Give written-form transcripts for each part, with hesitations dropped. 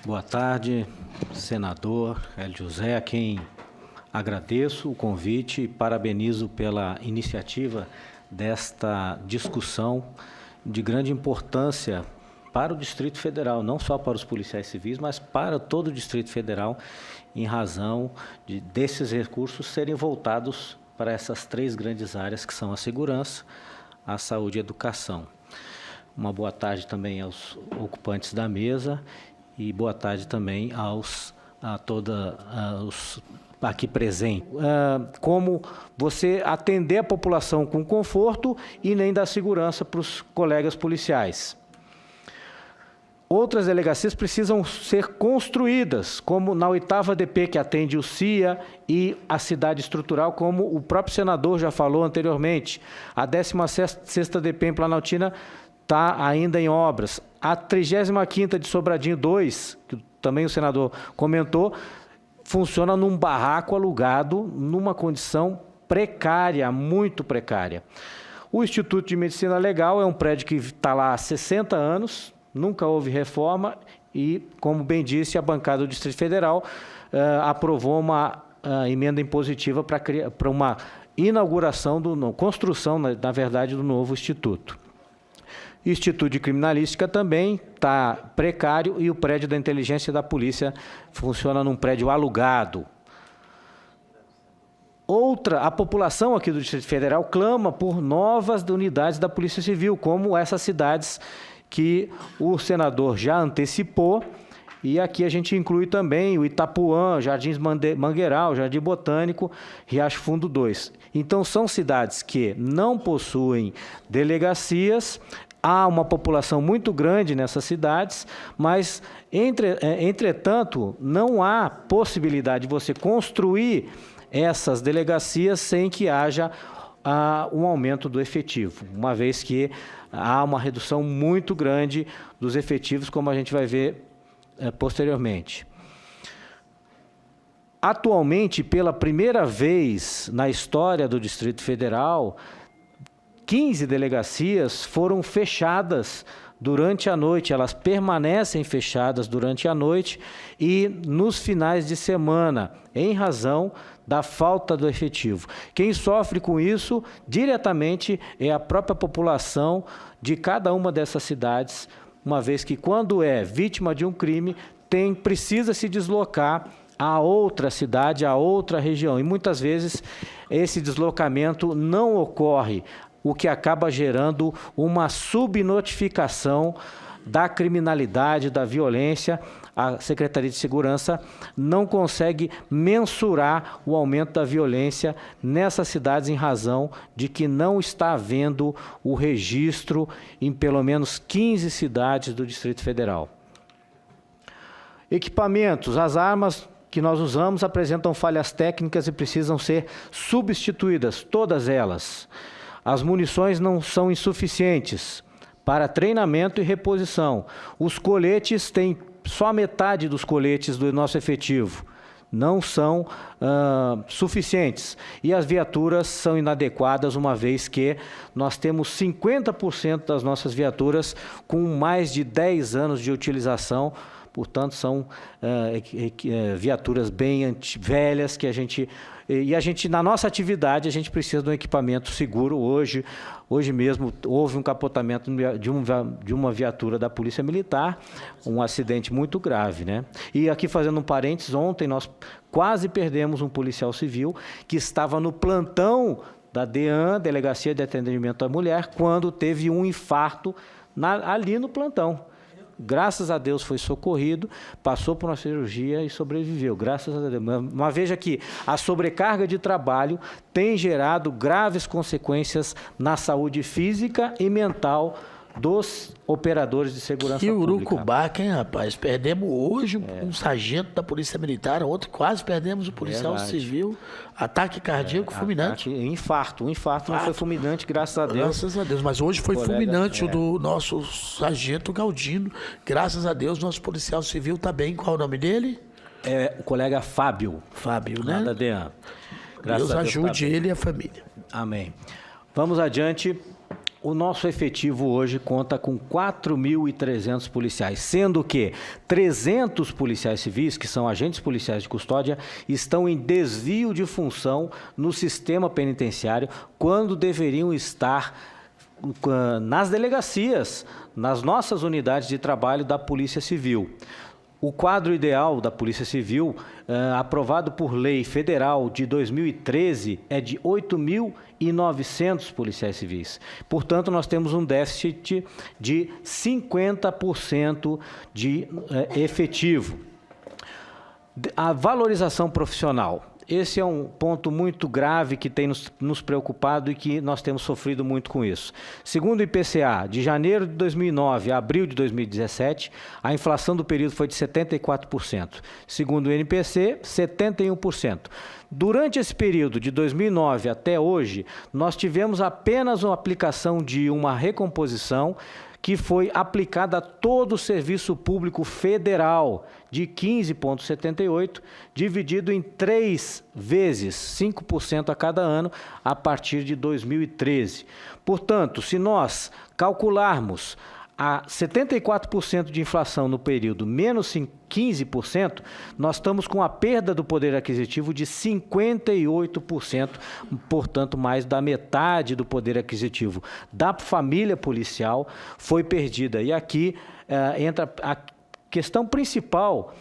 Boa tarde, senador Hélio José, a quem agradeço o convite e parabenizo pela iniciativa desta discussão de grande importância para o Distrito Federal, não só para os policiais civis, mas para todo o Distrito Federal, em razão desses recursos serem voltados para essas três grandes áreas que são a segurança, a saúde e a educação. Uma boa tarde também aos ocupantes da mesa e boa tarde também aos aqui presentes. Como você atender a população com conforto e nem dar segurança para os colegas policiais. Outras delegacias precisam ser construídas, como na 8ª DP, que atende o CIA e a cidade estrutural, como o próprio senador já falou anteriormente. A 16ª DP em Planaltina está ainda em obras. A 35ª de Sobradinho 2, que também o senador comentou, funciona num barraco alugado, numa condição precária, muito precária. O Instituto de Medicina Legal é um prédio que está lá há 60 anos, nunca houve reforma e, como bem disse, a bancada do Distrito Federal aprovou uma emenda impositiva para uma inauguração, construção, na verdade, do novo instituto. Instituto de Criminalística também está precário e o prédio da inteligência da polícia funciona num prédio alugado. A população aqui do Distrito Federal clama por novas unidades da Polícia Civil, como essas cidades que o senador já antecipou, e aqui a gente inclui também o Itapuã, Jardins Mangueiral, Jardim Botânico, Riacho Fundo 2. Então, são cidades que não possuem delegacias, há uma população muito grande nessas cidades, mas, entretanto, não há possibilidade de você construir essas delegacias sem que haja um aumento do efetivo, uma vez que há uma redução muito grande dos efetivos, como a gente vai ver posteriormente. Atualmente, pela primeira vez na história do Distrito Federal, 15 delegacias foram fechadas durante a noite, elas permanecem fechadas durante a noite e nos finais de semana, em razão da falta do efetivo. Quem sofre com isso diretamente é a própria população de cada uma dessas cidades, uma vez que, quando é vítima de um crime, precisa se deslocar a outra cidade, a outra região. E muitas vezes esse deslocamento não ocorre, o que acaba gerando uma subnotificação da criminalidade, da violência. A Secretaria de Segurança não consegue mensurar o aumento da violência nessas cidades em razão de que não está havendo o registro em pelo menos 15 cidades do Distrito Federal. Equipamentos. As armas que nós usamos apresentam falhas técnicas e precisam ser substituídas, todas elas. As munições não são insuficientes para treinamento e reposição. Os coletes têm só metade dos coletes do nosso efetivo. Não são suficientes. E as viaturas são inadequadas, uma vez que nós temos 50% das nossas viaturas com mais de 10 anos de utilização. Portanto, são viaturas bem velhas que a gente, na nossa atividade, a gente precisa de um equipamento seguro. Hoje mesmo houve um capotamento de uma viatura da Polícia Militar, um acidente muito grave, né? E aqui, fazendo um parênteses, ontem nós quase perdemos um policial civil que estava no plantão da DEAN, Delegacia de Atendimento à Mulher, quando teve um infarto ali no plantão. Graças a Deus foi socorrido, passou por uma cirurgia e sobreviveu, graças a Deus. Mas veja que a sobrecarga de trabalho tem gerado graves consequências na saúde física e mental dos operadores de segurança pública. Que urucubaca, hein, rapaz? Perdemos hoje um sargento da Polícia Militar, ontem quase perdemos o policial civil. Ataque cardíaco fulminante. Infarto, não foi fulminante, graças a Deus. Graças a Deus, mas hoje foi fulminante o do nosso sargento Galdino. Graças a Deus, nosso policial civil está bem. Qual é o nome dele? O colega Fábio. Fábio, né? Da DEAN. Deus ajude ele e a família. Amém. Vamos adiante. O nosso efetivo hoje conta com 4.300 policiais, sendo que 300 policiais civis, que são agentes policiais de custódia, estão em desvio de função no sistema penitenciário, quando deveriam estar nas delegacias, nas nossas unidades de trabalho da Polícia Civil. O quadro ideal da Polícia Civil, aprovado por lei federal de 2013, é de 8.900 policiais civis. Portanto, nós temos um déficit de 50% de efetivo. A valorização profissional. Esse é um ponto muito grave que tem nos preocupado e que nós temos sofrido muito com isso. Segundo o IPCA, de janeiro de 2009 a abril de 2017, a inflação do período foi de 74%. Segundo o NPC, 71%. Durante esse período, de 2009 até hoje, nós tivemos apenas uma aplicação de uma recomposição que foi aplicada a todo o serviço público federal, de 15,78, dividido em 3 vezes, 5% a cada ano, a partir de 2013. Portanto, se nós calcularmos a 74% de inflação no período, menos 15%, nós estamos com a perda do poder aquisitivo de 58%, portanto, mais da metade do poder aquisitivo da família policial foi perdida. E aqui entra a questão principal,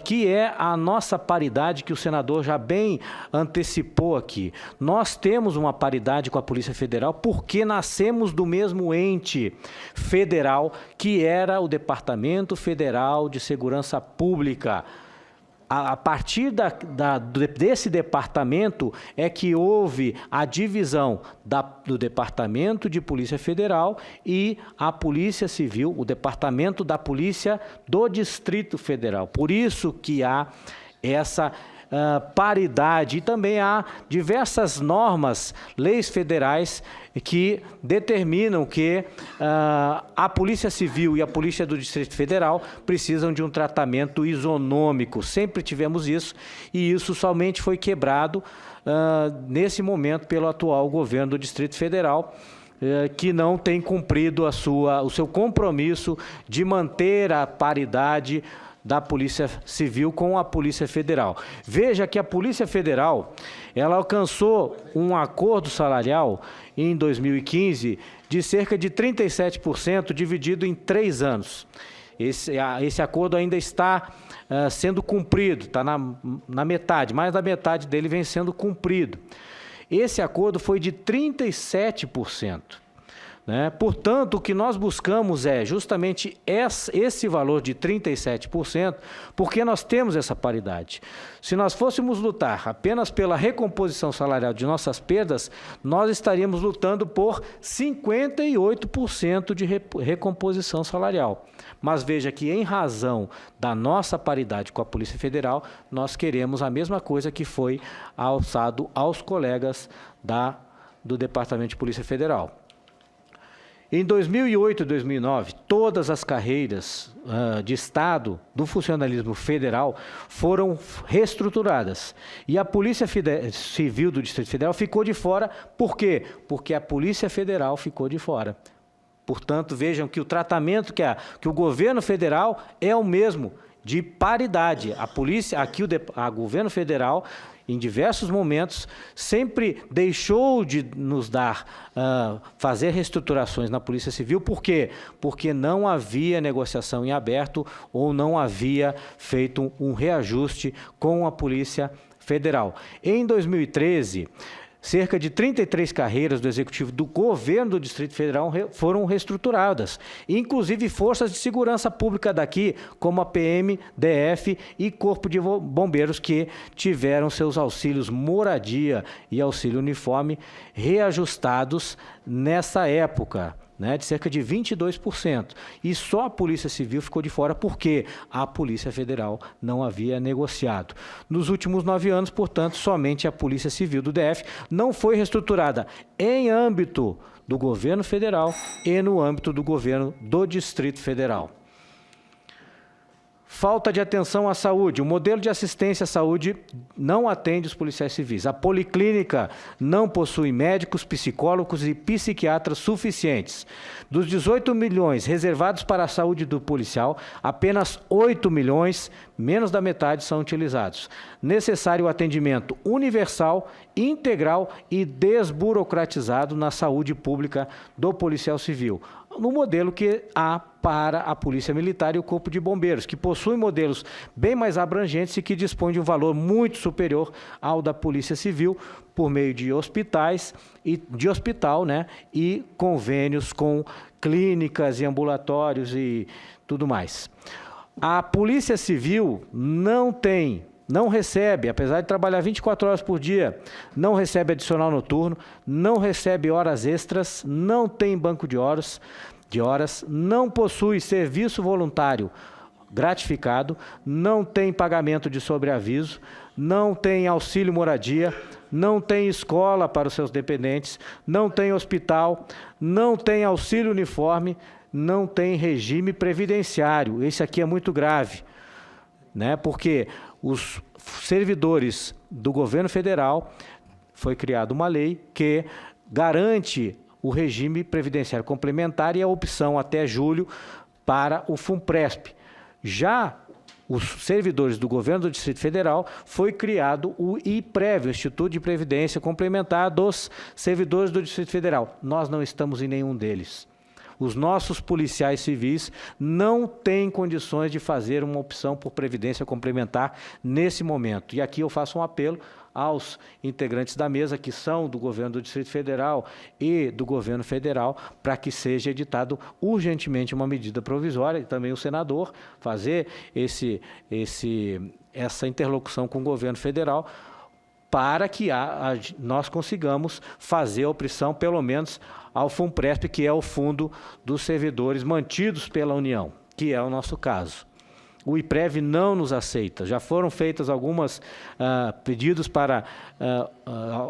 que é a nossa paridade, que o senador já bem antecipou aqui. Nós temos uma paridade com a Polícia Federal porque nascemos do mesmo ente federal, que era o Departamento Federal de Segurança Pública. A partir desse departamento é que houve a divisão do Departamento de Polícia Federal e a Polícia Civil, o Departamento da Polícia do Distrito Federal. Por isso que há essa paridade, e também há diversas normas, leis federais que determinam que a Polícia Civil e a Polícia do Distrito Federal precisam de um tratamento isonômico. Sempre tivemos isso, e isso somente foi quebrado nesse momento pelo atual governo do Distrito Federal, que não tem cumprido o seu compromisso de manter a paridade da Polícia Civil com a Polícia Federal. Veja que a Polícia Federal, ela alcançou um acordo salarial em 2015 de cerca de 37%, dividido em 3 anos. Esse acordo ainda está sendo cumprido, está na metade, mais da metade dele vem sendo cumprido. Esse acordo foi de 37%. Portanto, o que nós buscamos é justamente esse valor de 37%, porque nós temos essa paridade. Se nós fôssemos lutar apenas pela recomposição salarial de nossas perdas, nós estaríamos lutando por 58% de recomposição salarial. Mas veja que, em razão da nossa paridade com a Polícia Federal, nós queremos a mesma coisa que foi alçado aos colegas do Departamento de Polícia Federal. Em 2008 e 2009, todas as carreiras de Estado do funcionalismo federal foram reestruturadas. E a Polícia Civil do Distrito Federal ficou de fora. Por quê? Porque a Polícia Federal ficou de fora. Portanto, vejam que o tratamento que o governo federal é o mesmo, de paridade. A polícia, aqui o governo federal, em diversos momentos, sempre deixou de nos fazer reestruturações na Polícia Civil. Por quê? Porque não havia negociação em aberto ou não havia feito um reajuste com a Polícia Federal. Em 2013, cerca de 33 carreiras do Executivo do Governo do Distrito Federal foram reestruturadas, inclusive forças de segurança pública daqui, como a PM, DF e Corpo de Bombeiros, que tiveram seus auxílios moradia e auxílio uniforme reajustados nessa época, de cerca de 22%. E só a Polícia Civil ficou de fora porque a Polícia Federal não havia negociado. Nos últimos 9 anos, portanto, somente a Polícia Civil do DF não foi reestruturada em âmbito do governo federal e no âmbito do governo do Distrito Federal. Falta de atenção à saúde. O modelo de assistência à saúde não atende os policiais civis. A policlínica não possui médicos, psicólogos e psiquiatras suficientes. Dos 18 milhões reservados para a saúde do policial, apenas 8 milhões, menos da metade, são utilizados. Necessário o atendimento universal, integral e desburocratizado na saúde pública do policial civil, no modelo que há para a Polícia Militar e o Corpo de Bombeiros, que possuem modelos bem mais abrangentes e que dispõem de um valor muito superior ao da Polícia Civil, por meio de hospitais e de hospital, né, e convênios com clínicas e ambulatórios e tudo mais. A Polícia Civil não recebe, apesar de trabalhar 24 horas por dia, não recebe adicional noturno, não recebe horas extras, não tem banco de horas, não possui serviço voluntário gratificado, não tem pagamento de sobreaviso, não tem auxílio moradia, não tem escola para os seus dependentes, não tem hospital, não tem auxílio uniforme, não tem regime previdenciário. Esse aqui é muito grave, né? Porque os servidores do governo federal, foi criada uma lei que garante o regime previdenciário complementar e a opção até julho para o FUNPRESP. Já os servidores do governo do Distrito Federal, foi criado o IPREV, o Instituto de Previdência Complementar dos servidores do Distrito Federal. Nós não estamos em nenhum deles. Os nossos policiais civis não têm condições de fazer uma opção por previdência complementar nesse momento. E aqui eu faço um apelo aos integrantes da mesa, que são do governo do Distrito Federal e do governo federal, para que seja editado urgentemente uma medida provisória, e também o senador fazer essa interlocução com o governo federal, para que nós consigamos fazer a opção, pelo menos, ao FUNPRESP, que é o fundo dos servidores mantidos pela União, que é o nosso caso. O IPREV não nos aceita. Já foram feitas algumas pedidos para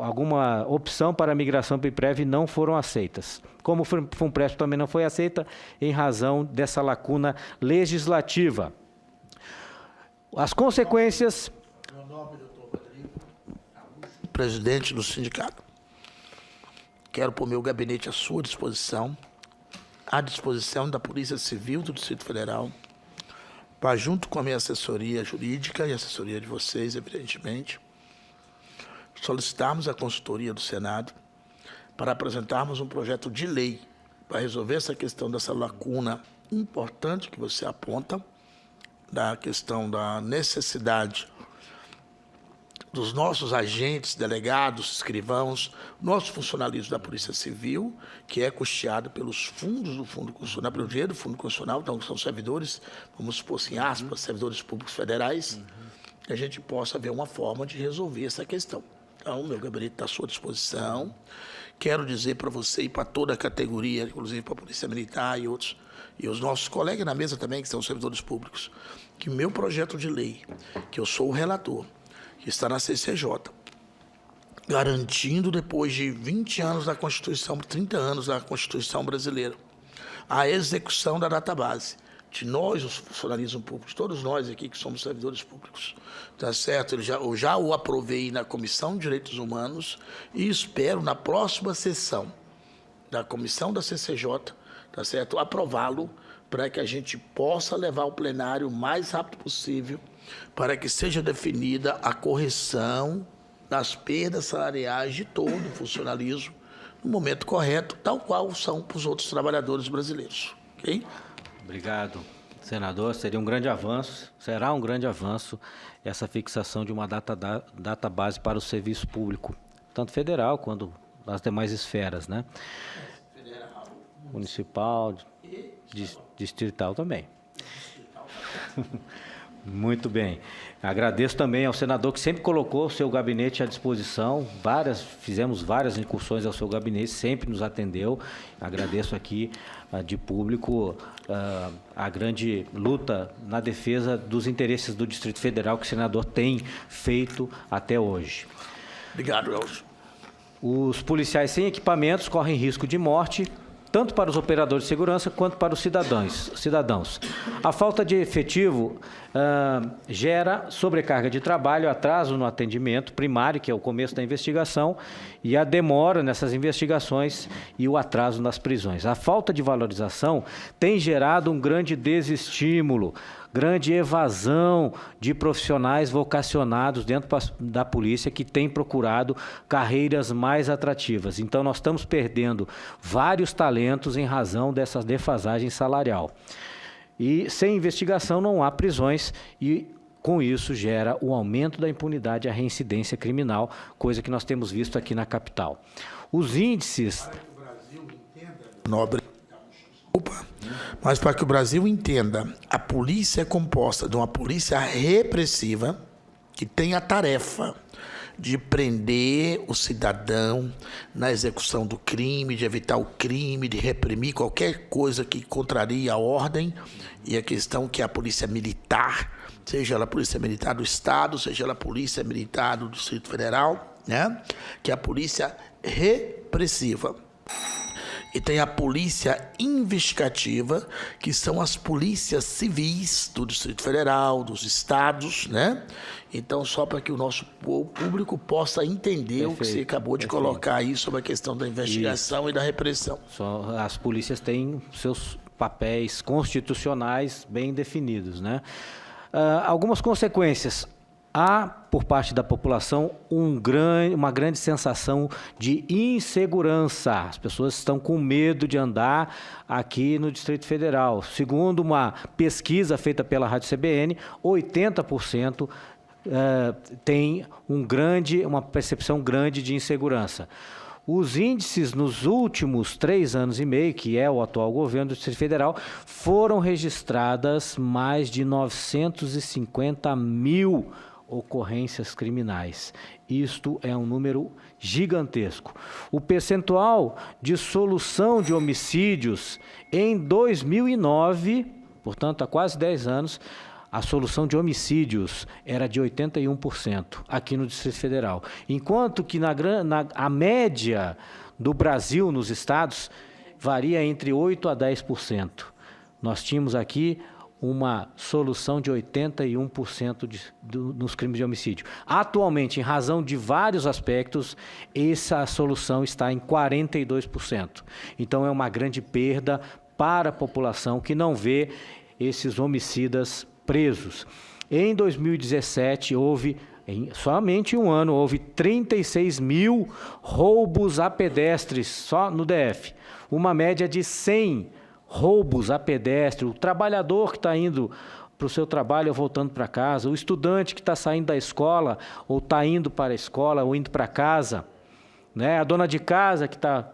alguma opção para a migração para o IPREV e não foram aceitas. Como o FUNPRESP também não foi aceita, em razão dessa lacuna legislativa. As consequências... Meu nome, doutor Rodrigo, presidente do sindicato. Quero pôr meu gabinete à sua disposição, à disposição da Polícia Civil do Distrito Federal, para, junto com a minha assessoria jurídica e a assessoria de vocês, evidentemente, solicitarmos a consultoria do Senado para apresentarmos um projeto de lei para resolver essa questão dessa lacuna importante que você aponta, da questão da necessidade dos nossos agentes, delegados, escrivãos, nosso funcionalismo da Polícia Civil, que é custeado pelos fundos do Fundo Constitucional, pelo dinheiro do Fundo Constitucional, então são servidores, vamos supor assim, aspas, servidores públicos federais, que a gente possa ver uma forma de resolver essa questão. Então, meu gabinete está à sua disposição. Quero dizer para você e para toda a categoria, inclusive para a Polícia Militar e outros, e os nossos colegas na mesa também, que são servidores públicos, que meu projeto de lei, que eu sou o relator, que está na CCJ, garantindo, depois de 20 anos da Constituição, 30 anos da Constituição brasileira, a execução da database de nós, os funcionalismos públicos, todos nós aqui que somos servidores públicos, tá certo? Eu já o aprovei na Comissão de Direitos Humanos e espero, na próxima sessão da Comissão da CCJ, tá certo? Aprová-lo para que a gente possa levar ao plenário o mais rápido possível, para que seja definida a correção das perdas salariais de todo o funcionalismo no momento correto, tal qual são para os outros trabalhadores brasileiros. Ok? Obrigado, senador. Seria um grande avanço, será um grande avanço essa fixação de uma database para o serviço público, tanto federal quanto nas demais esferas, né? Federal, municipal, distrital também. Muito bem. Agradeço também ao senador que sempre colocou o seu gabinete à disposição. Fizemos várias incursões ao seu gabinete, sempre nos atendeu. Agradeço aqui de público a grande luta na defesa dos interesses do Distrito Federal que o senador tem feito até hoje. Obrigado, Elcio. Os policiais sem equipamentos correm risco de morte, tanto para os operadores de segurança quanto para os cidadãos. A falta de efetivo gera sobrecarga de trabalho, atraso no atendimento primário, que é o começo da investigação, e a demora nessas investigações e o atraso nas prisões. A falta de valorização tem gerado um grande desestímulo, grande evasão de profissionais vocacionados dentro da polícia que têm procurado carreiras mais atrativas. Então, nós estamos perdendo vários talentos em razão dessa defasagem salarial. E sem investigação não há prisões e, com isso, gera o aumento da impunidade e a reincidência criminal, coisa que nós temos visto aqui na capital. Os índices... Nobre. Mas para que o Brasil entenda, a polícia é composta de uma polícia repressiva que tem a tarefa de prender o cidadão na execução do crime, de evitar o crime, de reprimir qualquer coisa que contraria a ordem, e a questão que a polícia militar, seja ela a polícia militar do Estado, seja ela a polícia militar do Distrito Federal, né? Que é a polícia repressiva. E tem a polícia investigativa, que são as polícias civis do Distrito Federal, dos estados, né? Então, só para que o nosso público possa entender o que você acabou de colocar aí sobre a questão da investigação e da repressão. As polícias têm seus papéis constitucionais bem definidos, né? Algumas consequências. Há, por parte da população, uma grande sensação de insegurança. As pessoas estão com medo de andar aqui no Distrito Federal. Segundo uma pesquisa feita pela Rádio CBN, 80% tem uma percepção grande de insegurança. Os índices nos últimos 3 anos e meio, que é o atual governo do Distrito Federal, foram registradas mais de 950 mil ocorrências criminais. Isto é um número gigantesco. O percentual de solução de homicídios em 2009, portanto, há quase 10 anos, a solução de homicídios era de 81% aqui no Distrito Federal. Enquanto que a média do Brasil nos estados varia entre 8% a 10%. Nós tínhamos aqui uma solução de 81% nos crimes de homicídio. Atualmente, em razão de vários aspectos, essa solução está em 42%. Então, é uma grande perda para a população que não vê esses homicidas presos. Em 2017, somente em um ano, houve 36 mil roubos a pedestres só no DF. Uma média de 100 roubos a pedestre, o trabalhador que está indo para o seu trabalho ou voltando para casa, o estudante que está saindo da escola ou está indo para a escola ou indo para casa, né? A dona de casa que está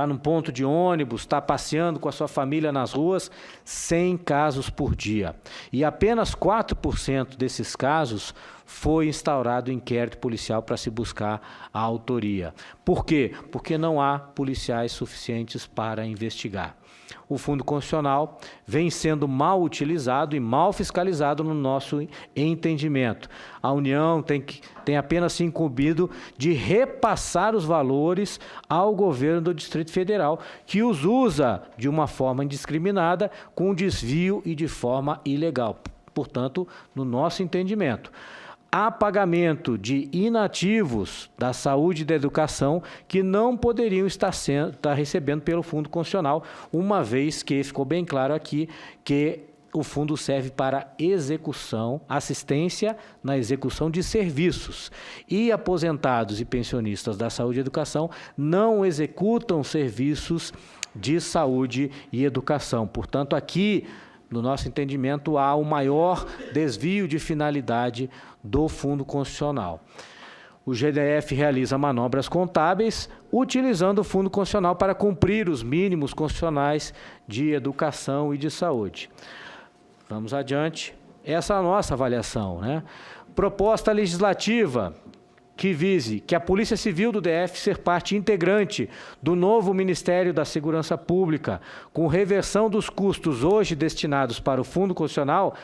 num ponto de ônibus, está passeando com a sua família nas ruas, 100 casos por dia. E apenas 4% desses casos foi instaurado inquérito policial para se buscar a autoria. Por quê? Porque não há policiais suficientes para investigar. O Fundo Constitucional vem sendo mal utilizado e mal fiscalizado no nosso entendimento. A União tem apenas se incumbido de repassar os valores ao governo do Distrito Federal, que os usa de uma forma indiscriminada, com desvio e de forma ilegal. Portanto, no nosso entendimento, há pagamento de inativos da saúde e da educação que não poderiam estar recebendo pelo Fundo Constitucional, uma vez que ficou bem claro aqui que o fundo serve para assistência na execução de serviços. E aposentados e pensionistas da saúde e educação não executam serviços de saúde e educação. Portanto, aqui, no nosso entendimento, há o maior desvio de finalidade do Fundo Constitucional. O GDF realiza manobras contábeis utilizando o Fundo Constitucional para cumprir os mínimos constitucionais de educação e de saúde. Vamos adiante. Essa é a nossa avaliação, né? Proposta legislativa que vise que a Polícia Civil do DF ser parte integrante do novo Ministério da Segurança Pública, com reversão dos custos hoje destinados para o Fundo Constitucional,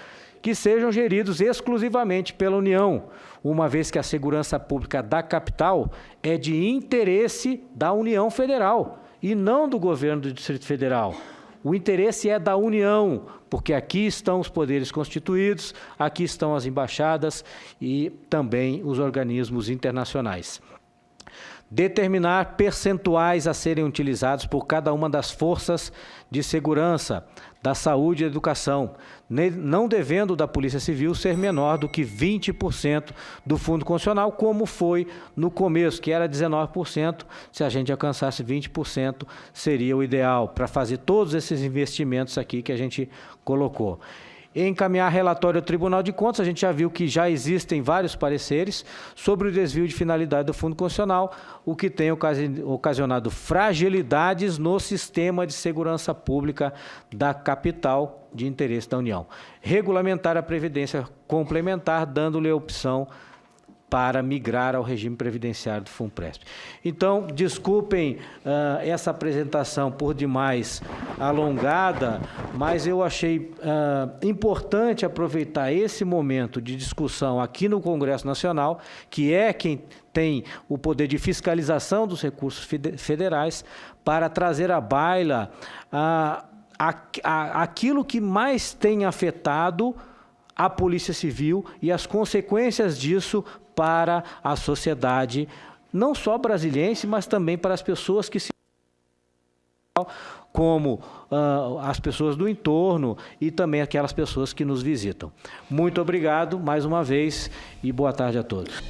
que sejam geridos exclusivamente pela União, uma vez que a segurança pública da capital é de interesse da União Federal e não do governo do Distrito Federal. O interesse é da União, porque aqui estão os poderes constituídos, aqui estão as embaixadas e também os organismos internacionais. Determinar percentuais a serem utilizados por cada uma das forças de segurança, da saúde e da educação, não devendo da Polícia Civil ser menor do que 20% do Fundo Constitucional, como foi no começo, que era 19%. Se a gente alcançasse 20%, seria o ideal para fazer todos esses investimentos aqui que a gente colocou. Encaminhar relatório ao Tribunal de Contas, a gente já viu que já existem vários pareceres sobre o desvio de finalidade do Fundo Constitucional, o que tem ocasionado fragilidades no sistema de segurança pública da capital de interesse da União. Regulamentar a Previdência Complementar, dando-lhe a opção para migrar ao regime previdenciário do Funpresp. Então, desculpem essa apresentação por demais alongada, mas eu achei importante aproveitar esse momento de discussão aqui no Congresso Nacional, que é quem tem o poder de fiscalização dos recursos federais, para trazer à baila aquilo que mais tem afetado a Polícia Civil e as consequências disso para a sociedade, não só brasiliense, mas também para as pessoas que se... como as pessoas do entorno e também aquelas pessoas que nos visitam. Muito obrigado mais uma vez e boa tarde a todos.